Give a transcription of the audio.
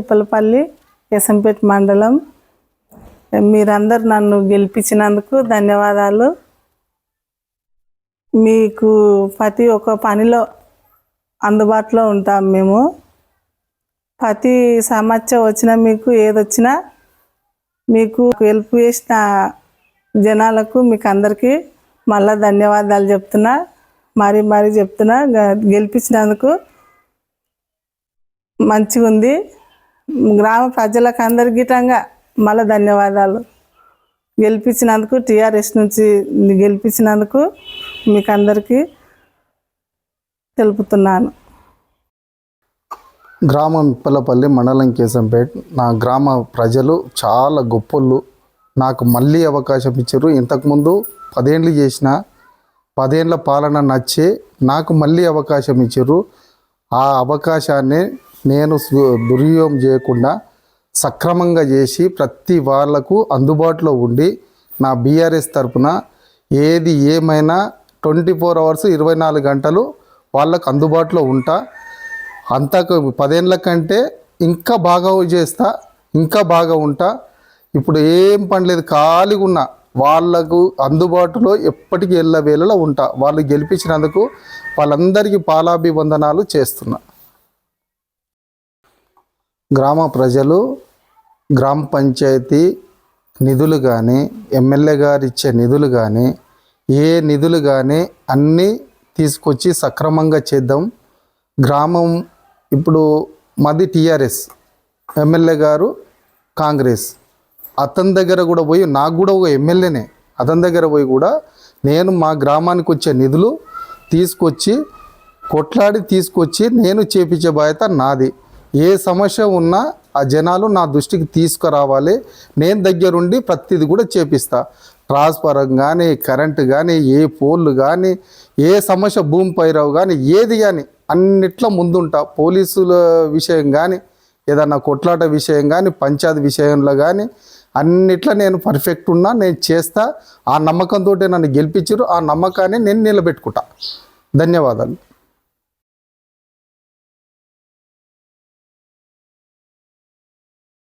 ఇప్పలపల్లి కేశంపేట మండలం. మీరందరూ నన్ను గెలిపించినందుకు ధన్యవాదాలు. మీకు ప్రతి ఒక్క పనిలో అందుబాటులో ఉంటాం మేము. ప్రతి సమస్య వచ్చినా మీకు ఏదొచ్చినా మీకు హెల్ప్ చేసిన జనాలకు మీకు అందరికీ మళ్ళీ ధన్యవాదాలు చెప్తున్నా. మరీ చెప్తున్నా, గెలిపించినందుకు మంచిగా ఉంది. గ్రామ ప్రజలకు అందరి గిట్టంగా మళ్ళీ ధన్యవాదాలు. గెలిపించినందుకు టీఆర్ఎస్ నుంచి గెలిపించినందుకు మీకు అందరికీ తెలుపుతున్నాను. గ్రామం ఇప్పలపల్లి, మండలం కేశంపేట. నా గ్రామ ప్రజలు చాలా గొప్పోళ్ళు. నాకు మళ్ళీ అవకాశం ఇచ్చారు. ఇంతకుముందు 10 ఏళ్ళు చేసిన 10 ఏళ్ళ పాలన నచ్చి నాకు మళ్ళీ అవకాశం ఇచ్చారు. ఆ అవకాశాన్ని నేను దుర్వినియోగం చేయకుండా సక్రమంగా చేసి ప్రతి వాళ్లకు అందుబాటులో ఉండి నా బీఆర్ఎస్ తరఫున ఏది ఏమైనా 24 అవర్స్ 24 గంటలు వాళ్ళకు అందుబాటులో ఉంటా. అంతకు 10 ఏళ్ళ కంటే ఇంకా బాగా చేస్తా, ఇంకా బాగా ఉంటా. ఇప్పుడు ఏం పని లేదు, ఖాళీగా ఉన్నా. వాళ్ళకు అందుబాటులో ఎప్పటికీ ఎల్లవేళలా ఉంటా. వాళ్ళు గెలిపించినందుకు వాళ్ళందరికీ పాలాభివందనాలు చేస్తున్నా. గ్రామ ప్రజలు గ్రామ పంచాయతీ నిధులు కానీ, ఎమ్మెల్యే గారు ఇచ్చే నిధులు కానీ, ఏ నిధులు కానీ అన్నీ తీసుకొచ్చి సక్రమంగా చేద్దాం. గ్రామం ఇప్పుడు మాది టీఆర్ఎస్, ఎమ్మెల్యే గారు కాంగ్రెస్. అతని దగ్గర కూడా పోయి, నాకు కూడా ఒక ఎమ్మెల్యేనే, అతని దగ్గర పోయి కూడా నేను మా గ్రామానికి వచ్చే నిధులు తీసుకొచ్చి కొట్లాడి తీసుకొచ్చి నేను చేపించే బాధ్యత నాది. ఏ సమస్య ఉన్నా ఆ జనాలు నా దృష్టికి తీసుకురావాలి. నేను దగ్గరుండి ప్రతిది కూడా చేపిస్తా. ట్రాన్స్ఫారం కానీ, కరెంటు కానీ, ఏ పోళ్ళు కానీ, ఏ సమస్య భూమి పైరావు కానీ, ఏది కానీ అన్నిట్లో ముందుంటా. పోలీసుల విషయం కానీ, ఏదన్నా కొట్లాట విషయం కానీ, పంచాయతీ విషయంలో కానీ అన్నిట్లో నేను పర్ఫెక్ట్ ఉన్నా, నేను చేస్తా. ఆ నమ్మకంతో నన్ను గెలిపించారు. ఆ నమ్మకాన్ని నేను నిలబెట్టుకుంటా. ధన్యవాదాలు.